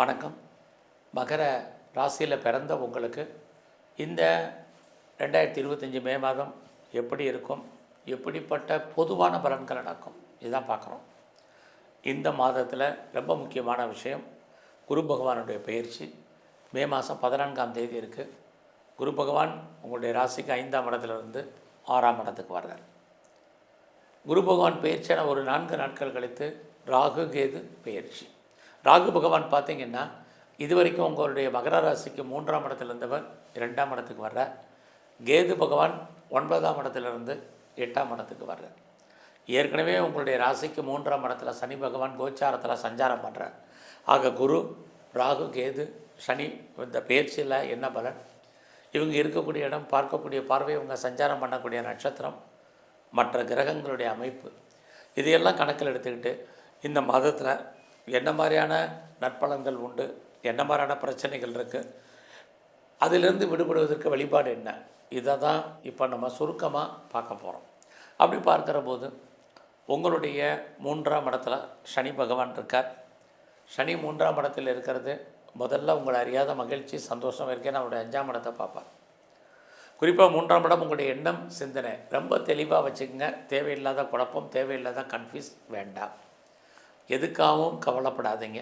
வணக்கம். மகர ராசியில் பிறந்த உங்களுக்கு இந்த 2025 மே மாதம் எப்படி இருக்கும், எப்படிப்பட்ட பொதுவான பலன்கள் நடக்கும், இதுதான் பார்க்குறோம். இந்த மாதத்தில் ரொம்ப முக்கியமான விஷயம், குரு பகவானுடைய பயிற்சி மே மாதம் 14ஆம் தேதி இருக்குது. குரு பகவான் உங்களுடைய ராசிக்கு 5ஆம் இடத்துலேருந்து 6ஆம் இடத்துக்கு வர்றார். குரு பகவான் பயிற்சியான ஒரு 4 நாட்கள் கழித்து ராகு கேது பயிற்சி. ராகு பகவான் பார்த்திங்கன்னா இதுவரைக்கும் உங்களுடைய மகர ராசிக்கு 3ஆம் இடத்துல இருந்தவர் 2ஆம் இடத்துக்கு வர்றார். கேது பகவான் 9ஆம் இடத்துலேருந்து 8ஆம் இடத்துக்கு வர்றார். ஏற்கனவே உங்களுடைய ராசிக்கு 3ஆம் இடத்துல சனி பகவான் கோச்சாரத்தில் சஞ்சாரம் பண்ணுறார். ஆக குரு, ராகு, கேது, சனி இந்த பயிற்சியில் என்ன பலன், இவங்க இருக்கக்கூடிய இடம், பார்க்கக்கூடிய பார்வை, இவங்க சஞ்சாரம் பண்ணக்கூடிய நட்சத்திரம், மற்ற கிரகங்களுடைய அமைப்பு, இதையெல்லாம் கணக்கில் எடுத்துக்கிட்டு இந்த மாதத்தில் என்ன மாதிரியான நற்பலன்கள் உண்டு, என்ன மாதிரியான பிரச்சனைகள் இருக்குது, அதிலிருந்து விடுபடுவதற்கு வழிபாடு என்ன, இதை தான் இப்போ நம்ம சுருக்கமாக பார்க்க போகிறோம். அப்படி பார்க்குற போது உங்களுடைய 3ஆம் இடத்துல சனி பகவான் இருக்கார். சனி 3ஆம் இடத்தில் இருக்கிறது முதல்ல உங்களை அறியாத மகிழ்ச்சி, சந்தோஷம் இருக்கேன். அவருடைய 5ஆம் இடத்தை பார்ப்பார். குறிப்பாக 3ஆம் இடம் உங்களுடைய எண்ணம், சிந்தனை ரொம்ப தெளிவாக வச்சுக்கோங்க. தேவையில்லாத குழப்பம், தேவையில்லாத கன்ஃபியூஸ் வேண்டாம். எதுக்காகவும் கவலைப்படாதீங்க.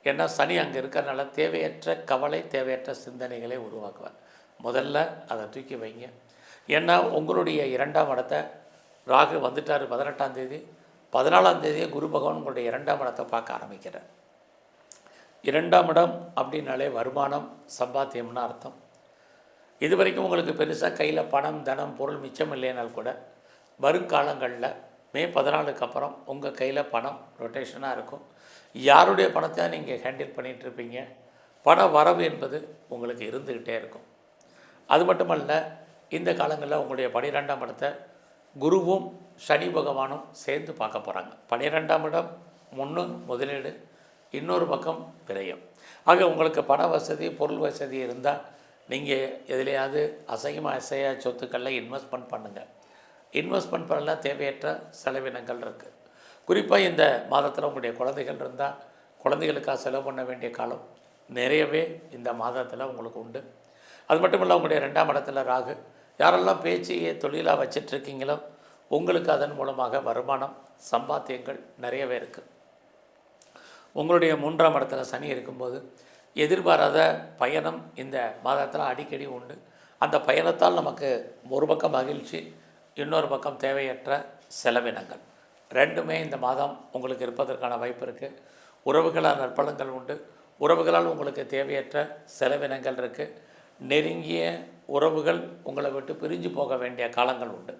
ஏன்னா சனி அங்கே இருக்கிறனால தேவையற்ற கவலை, தேவையற்ற சிந்தனைகளை உருவாக்குவார். முதல்ல அதை தூக்கி வைங்க. ஏன்னா உங்களுடைய 2ஆம் இடத்தை ராகு வந்துட்டார் 18ஆம் தேதி. 14ஆம் தேதியே குரு பகவான் உங்களுடைய 2ஆம் இடத்தை பார்க்க ஆரம்பிக்கிறார். 2ஆம் இடம் அப்படின்னாலே வருமானம், சம்பாத்தியம்னு அர்த்தம். இது வரைக்கும் உங்களுக்கு பெருசாக கையில் பணம், தனம், பொருள் மிச்சம் இல்லைனால் கூட வருங்காலங்களில் மே 14க்கு அப்புறம் உங்கள் கையில் பணம் ரொட்டேஷனாக இருக்கும். யாருடைய பணத்தை நீங்கள் ஹேண்டில் பண்ணிகிட்ருப்பீங்க. பண வரவு என்பது உங்களுக்கு இருந்துக்கிட்டே இருக்கும். அது மட்டுமல்ல, இந்த காலங்களில் உங்களுடைய 12ஆம் இடத்தை குருவும் சனி பகவானும் சேர்ந்து பார்க்க போகிறாங்க. 12ஆம் இடம் முன்னு முதலீடு, இன்னொரு பக்கம் விரயம். ஆக உங்களுக்கு பண வசதி, பொருள் வசதி இருந்தால் நீங்கள் எதுலையாவது அசையா சொத்துக்களில் இன்வெஸ்ட்மெண்ட் பண்ணுங்கள். இன்வெஸ்ட்மெண்ட் பண்ணலாம், தேவையற்ற செலவினங்கள் இருக்குது. குறிப்பாக இந்த மாதத்தில் உங்களுடைய குழந்தைகள் இருந்தால் குழந்தைகளுக்காக செலவு பண்ண வேண்டிய காலம் நிறையவே இந்த மாதத்தில் உங்களுக்கு உண்டு. அது மட்டும் இல்லை, உங்களுடைய 2ஆம் இடத்துல ராகு. யாரெல்லாம் பேச்சையே தொழிலாக வச்சிட்ருக்கீங்களோ உங்களுக்கு அதன் மூலமாக வருமானம், சம்பாத்தியங்கள் நிறையவே இருக்குது. உங்களுடைய 3ஆம் இடத்துல சனி இருக்கும்போது எதிர்பாராத பயணம் இந்த மாதத்தில் அடிக்கடி உண்டு. அந்த பயணத்தால் நமக்கு ஒரு பக்கம் மகிழ்ச்சி, இன்னொரு பக்கம் தேவையற்ற செலவினங்கள், ரெண்டுமே இந்த மாதம் உங்களுக்கு இருப்பதற்கான வாய்ப்பு இருக்குது. உறவுகளால் நற்பலன்கள் உண்டு. உறவுகளால் உங்களுக்கு தேவையற்ற செலவினங்கள் இருக்குது. நெருங்கிய உறவுகள் உங்களை விட்டு பிரிஞ்சு போக வேண்டிய காலங்கள் உண்டு.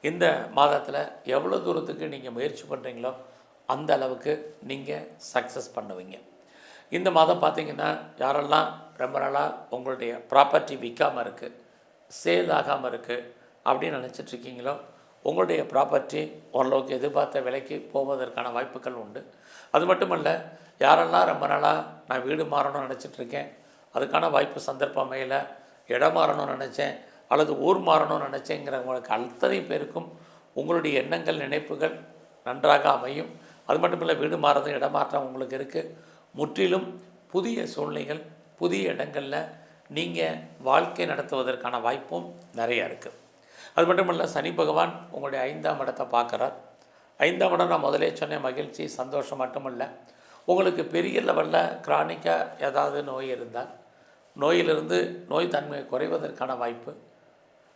இந்த மாதத்தில் எவ்வளோ தூரத்துக்கு நீங்கள் முயற்சி பண்ணுறீங்களோ அந்த அளவுக்கு நீங்கள் சக்ஸஸ் பண்ணுவீங்க. இந்த மாதம் பார்த்திங்கன்னா யாரெல்லாம் ரொம்ப நாளாக உங்களுடைய ப்ராப்பர்ட்டி விற்காமல் இருக்குது, சேல் ஆகாமல் இருக்குது அப்படின்னு நினச்சிட்ருக்கீங்களோ உங்களுடைய ப்ராப்பர்ட்டி ஓரளவுக்கு எதிர்பார்த்த விலைக்கு போவதற்கான வாய்ப்புகள் உண்டு. அது மட்டுமல்ல, யாரெல்லாம் ரொம்ப நாளாக நான் வீடு மாறணும்னு நினச்சிட்ருக்கேன், அதுக்கான வாய்ப்பு சந்தர்ப்பம் அமையலை, இடம் மாறணும்னு நினச்சேன் அல்லது ஊர் மாறணும்னு நினச்சேங்கிறவங்களுக்கு அத்தனை பேருக்கும் உங்களுடைய எண்ணங்கள், நினைப்புகள் நன்றாக அமையும். அது மட்டும் இல்லை, வீடு மாறது, இடமாற்றம் உங்களுக்கு இருக்குது. முற்றிலும் புதிய சூழ்நிலைகள், புதிய இடங்களில் நீங்கள் வாழ்க்கை நடத்துவதற்கான வாய்ப்பும் நிறையா இருக்குது. அது மட்டும் இல்லை, சனி பகவான் உங்களுடைய 5ஆம் இடத்தை பார்க்குறார். 5ஆம் இடம் நான் முதலே சொன்னேன், மகிழ்ச்சி, சந்தோஷம் மட்டுமல்ல, உங்களுக்கு பெரிய லெவலில் கிரானிக்காக ஏதாவது நோய் இருந்தால் நோயிலிருந்து நோய் தன்மை குறைவதற்கான வாய்ப்பு,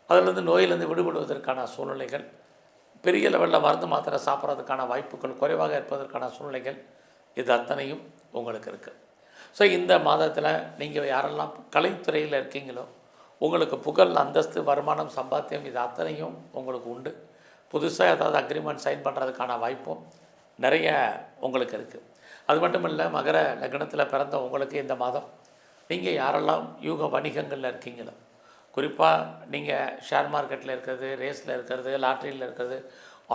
அதிலிருந்து நோயிலிருந்து விடுபடுவதற்கான சூழ்நிலைகள், பெரிய லெவலில் மருந்து மாத்திரை சாப்பிட்றதுக்கான வாய்ப்புகள் குறைவாக இருப்பதற்கான சூழ்நிலைகள், இது அத்தனையும் உங்களுக்கு இருக்குது. ஸோ இந்த மாதத்தில் நீங்கள் யாரெல்லாம் கலைத்துறையில் இருக்கீங்களோ உங்களுக்கு புகழ், அந்தஸ்து, வருமானம், சம்பாத்தியம் இது அத்தனையும் உங்களுக்கு உண்டு. புதுசாக ஏதாவது அக்ரிமெண்ட் சைன் பண்ணுறதுக்கான வாய்ப்பும் நிறைய உங்களுக்கு இருக்குது. அது மட்டும் இல்லை, மகர லக்னத்தில் பிறந்த உங்களுக்கு இந்த மாதம் நீங்கள் யாரெல்லாம் யூக வணிகங்களில் இருக்கீங்களோ, குறிப்பாக நீங்கள் ஷேர் மார்க்கெட்டில் இருக்கிறது, ரேஸில் இருக்கிறது, லாட்ரியில் இருக்கிறது,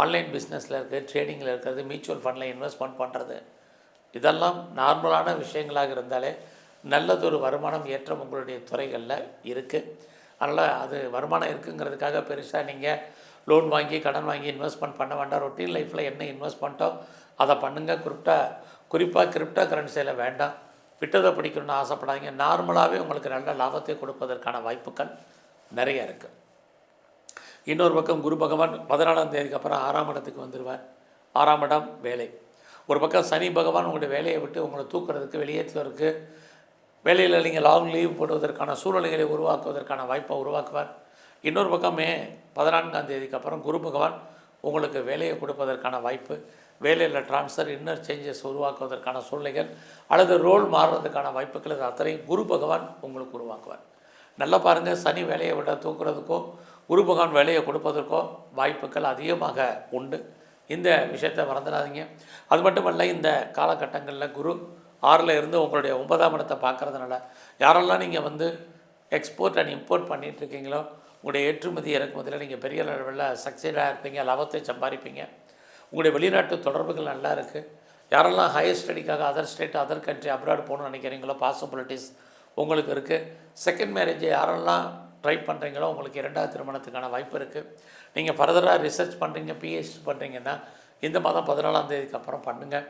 ஆன்லைன் பிஸ்னஸில் இருக்கிறது, ட்ரேடிங்கில் இருக்கிறது, மியூச்சுவல் ஃபண்டில் இன்வெஸ்ட்மெண்ட் பண்ணுறது, இதெல்லாம் நார்மலான விஷயங்களாக இருந்தாலே நல்லதொரு வருமானம் ஏற்றம் உங்களுடைய துறைகளில் இருக்குது. அதனால் அது வருமானம் இருக்குங்கிறதுக்காக பெருசாக நீங்கள் லோன் வாங்கி கடன் வாங்கி இன்வெஸ்ட்மெண்ட் பண்ண வேண்டாம். ரொட்டீன் லைஃப்பில் என்ன இன்வெஸ்ட் பண்ணிட்டோ அதை பண்ணுங்கள். குறிப்பாக கிரிப்டோ கரன்சியில் வேண்டாம். விட்டதை பிடிக்கணும்னு ஆசைப்படாதீங்க. நார்மலாகவே உங்களுக்கு நல்ல லாபத்தை கொடுப்பதற்கான வாய்ப்புகள் நிறைய இருக்குது. இன்னொரு பக்கம் குரு பகவான் 14ஆம் தேதிக்கு அப்புறம் 6ஆம் இடத்துக்கு வந்துடுவார். 6ஆம் இடம் வேலை. ஒரு பக்கம் சனி பகவான் உங்களுடைய வேலையை விட்டு உங்களை தூக்குறதுக்கு, வெளியேற்றுவதற்கு, வேலையில் நீங்கள் லாங் லீவ் போடுவதற்கான சூழ்நிலைகளை உருவாக்குவதற்கான வாய்ப்பை உருவாக்குவார். இன்னொரு பக்கம் மே 14ஆம் தேதிக்கு அப்புறம் குரு பகவான் உங்களுக்கு வேலையை கொடுப்பதற்கான வாய்ப்பு, வேலையில் ட்ரான்ஸ்ஃபர், இன்னர் சேஞ்சஸ் உருவாக்குவதற்கான சூழ்நிலைகள் அல்லது ரோல் மாறுறதுக்கான வாய்ப்புகள் இது அத்தனையும் குரு பகவான் உங்களுக்கு உருவாக்குவார். நல்லா பாருங்கள், சனி வேலையை விட தூக்குறதுக்கோ குரு பகவான் வேலையை கொடுப்பதற்கோ வாய்ப்புகள் அதிகமாக உண்டு. இந்த விஷயத்தை மறந்துடாதீங்க. அது மட்டுமல்ல, இந்த காலகட்டங்களில் குரு 6ல் இருந்து உங்களுடைய 9ஆம் இடத்தை பார்க்குறதுனால யாரெல்லாம் நீங்கள் எக்ஸ்போர்ட் அண்ட் இம்போர்ட் பண்ணிகிட்ருக்கீங்களோ உங்களுடைய ஏற்றுமதி இறக்குமதியில் நீங்கள் பெரிய அளவில் சக்சஸாக இருப்பீங்க, லாபத்தை சம்பாதிப்பீங்க. உங்களுடைய வெளிநாட்டு தொடர்புகள் நல்லா இருக்குது. யாரெல்லாம் ஹையர் ஸ்டடிக்காக other state, other country, abroad போகணும்னு நினைக்கிறீங்களோ பாசிபிலிட்டிஸ் உங்களுக்கு இருக்குது. செகண்ட் மேரேஜை யாரெல்லாம் ட்ரை பண்ணுறீங்களோ உங்களுக்கு 2வது திருமணத்துக்கான வாய்ப்பு இருக்குது. நீங்கள் ஃபர்தராக ரிசர்ச் பண்ணுறீங்க, பிஹெச்டி பண்ணுறீங்கன்னா இந்த மாதம் 14ஆம் தேதிக்கு அப்புறம் பண்ணுங்கள்.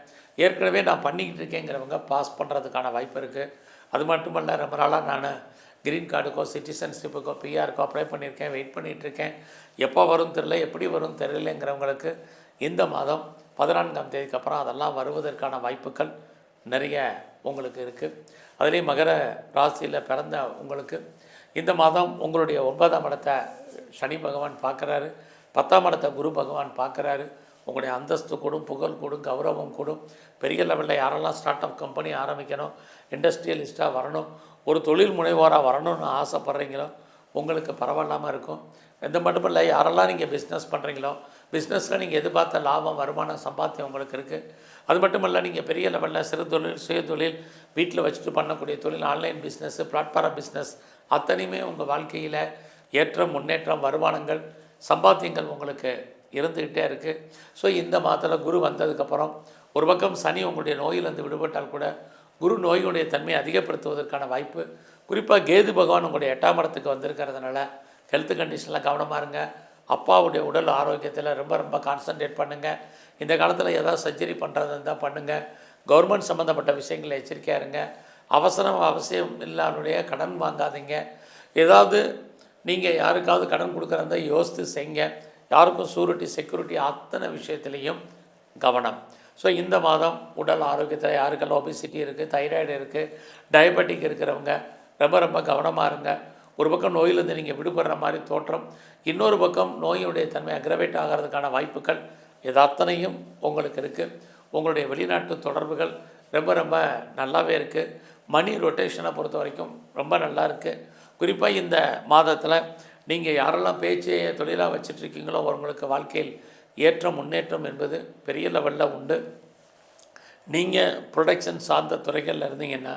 ஏற்கனவே நான் பண்ணிக்கிட்டு இருக்கேங்கிறவங்க பாஸ் பண்ணுறதுக்கான வாய்ப்பு இருக்குது. அது மட்டுமல்ல, ரொம்ப நாளாக நான் க்ரீன் கார்டுக்கோ சிட்டிசன்ஷிப்புக்கோ பிஆருக்கோ அப்ளை பண்ணியிருக்கேன், வெயிட் பண்ணிகிட்ருக்கேன். எப்போ வரும் தெரில, எப்படி வரும் தெரியலங்கிறவங்களுக்கு இந்த மாதம் 14ஆம் தேதிக்கு அப்புறம் அதெல்லாம் வருவதற்கான வாய்ப்புகள் நிறைய உங்களுக்கு இருக்குது. அதுலேயும் மகர ராசியில் பிறந்த உங்களுக்கு இந்த மாதம் உங்களுடைய 9ஆம் இடத்தை சனி பகவான் பார்க்குறாரு, 10ஆம் இடத்தை குரு பகவான் பார்க்குறாரு. உங்களுடைய அந்தஸ்து கூடும், புகழ் கூடும், கௌரவம் கூடும். பெரிய லெவலில் யாரெல்லாம் ஸ்டார்ட் அப் கம்பெனி ஆரம்பிக்கணும், இண்டஸ்ட்ரியலிஸ்ட்டாக வரணும், ஒரு தொழில் முனைவோராக வரணும்னு ஆசைப்பட்றீங்களோ உங்களுக்கு பரவாயில்லாமல் இருக்கும். இந்த மட்டும் இல்லை, யாரெல்லாம் நீங்கள் பிஸ்னஸ் பண்ணுறீங்களோ பிஸ்னஸில் நீங்கள் எதிர்பார்த்த லாபம், வருமானம், சம்பாத்தியம் உங்களுக்கு இருக்குது. அது மட்டும் இல்லை, நீங்கள் பெரிய லெவலில் சிறு தொழில், சுய தொழில், வீட்டில் வச்சுட்டு பண்ணக்கூடிய தொழில், ஆன்லைன் பிஸ்னஸ்ஸு, பிளாட்ஃபார்ம் பிஸ்னஸ் அத்தனையுமே உங்கள் வாழ்க்கையில் ஏற்றம், முன்னேற்றம், வருமானங்கள், சம்பாத்தியங்கள் உங்களுக்கு இருந்துக்கிட்டே இருக்குது. ஸோ இந்த மாதத்தில் குரு வந்ததுக்கப்புறம் ஒரு பக்கம் சனி உங்களுடைய நோயிலிருந்து விடுபட்டால் கூட குரு நோயினுடைய தன்மையை அதிகப்படுத்துவதற்கான வாய்ப்பு. குறிப்பாக கேது பகவான் உங்களுடைய 8ஆம் இடத்துக்கு வந்திருக்கிறதுனால ஹெல்த் கண்டிஷனில் கவனமாக இருங்க. அப்பாவுடைய உடல் ஆரோக்கியத்தில் ரொம்ப ரொம்ப கான்சன்ட்ரேட் பண்ணுங்கள். இந்த காலத்தில் ஏதாவது சர்ஜரி பண்ணுறது இருந்தால் பண்ணுங்கள். கவர்மெண்ட் சம்மந்தப்பட்ட விஷயங்களில் எச்சரிக்கையாக இருங்க. அவசியம் இல்லாத கடன் வாங்காதீங்க. ஏதாவது நீங்கள் யாருக்காவது கடன் கொடுக்குறதா யோசித்து செய்யுங்க. யாருக்கும் சூரிட்டி, செக்யூரிட்டி அத்தனை விஷயத்துலேயும் கவனம். ஸோ இந்த மாதம் உடல் ஆரோக்கியத்தில் யாருக்கெல்லாம் ஒபிசிட்டி இருக்குது, தைராய்டு இருக்குது, டயபெட்டிக் இருக்கிறவங்க ரொம்ப ரொம்ப கவனமாக இருங்க. ஒரு பக்கம் நோயிலிருந்து நீங்கள் விடுபடுற மாதிரி தோற்றம், இன்னொரு பக்கம் நோயுடைய தன்மை அக்ரவேட் ஆகிறதுக்கான வாய்ப்புகள் இது அத்தனையும் உங்களுக்கு இருக்குது. உங்களுடைய வெளிநாட்டு தொடர்புகள் ரொம்ப ரொம்ப நல்லாவே இருக்குது. மணி ரொட்டேஷனை பொறுத்த வரைக்கும் ரொம்ப நல்லா இருக்குது. குறிப்பாக இந்த மாதத்தில் நீங்கள் யாரெல்லாம் பேச்சையை தொழிலாக வச்சிட்ருக்கீங்களோ அவங்களுக்கு வாழ்க்கையில் ஏற்றம், முன்னேற்றம் என்பது பெரிய லெவலில் உண்டு. நீங்கள் ப்ரொடக்ஷன் சார்ந்த துறைகளில் இருந்தீங்கன்னா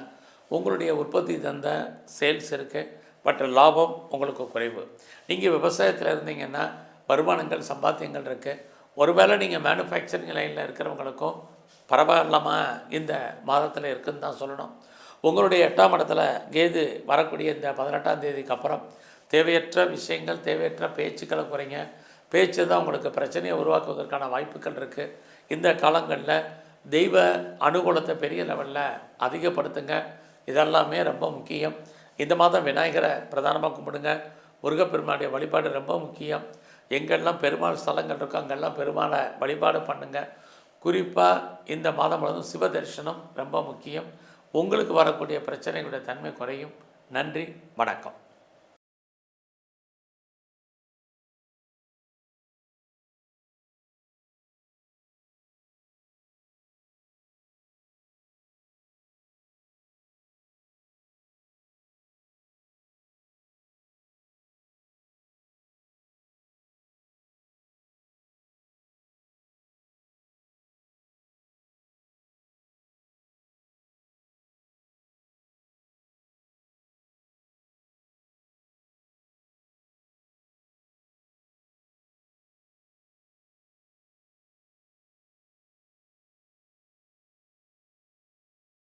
உங்களுடைய உற்பத்தி தந்த சேல்ஸ் இருக்குது, பட் லாபம் உங்களுக்கு குறைவு. நீங்கள் விவசாயத்தில் இருந்தீங்கன்னா வருமானங்கள், சம்பாத்தியங்கள் இருக்குது. ஒருவேளை நீங்கள் மேனுஃபேக்சரிங் லைனில் இருக்கிறவங்களுக்கும் பரவாயில்லாமல் இந்த மாதத்தில் இருக்குதுன்னு தான் சொல்லணும். உங்களுடைய 8ஆம் இடத்துல கேது வரக்கூடிய இந்த 18ஆம் தேதிக்கு அப்புறம் தேவையற்ற விஷயங்கள், தேவையற்ற பேச்சுக்களை குறைங்க. பேச்சு தான் உங்களுக்கு பிரச்சனையை உருவாக்குவதற்கான வாய்ப்புகள் இருக்குது. இந்த காலங்களில் தெய்வ அனுகூலத்தை பெரிய லெவலில் அதிகப்படுத்துங்க. இதெல்லாமே ரொம்ப முக்கியம். இந்த மாதம் விநாயகரை பிரதானமாக கும்பிடுங்க. முருகப்பெருமானுடைய வழிபாடு ரொம்ப முக்கியம். எங்கெல்லாம் பெருமாள் ஸ்தலங்கள் இருக்கோ அங்கெல்லாம் பெருமாளை வழிபாடு பண்ணுங்கள். குறிப்பாக இந்த மாதம் முழுவதும் சிவ தரிசனம் ரொம்ப முக்கியம். உங்களுக்கு வரக்கூடிய பிரச்சனைகளுடைய தன்மை குறையும். நன்றி, வணக்கம்.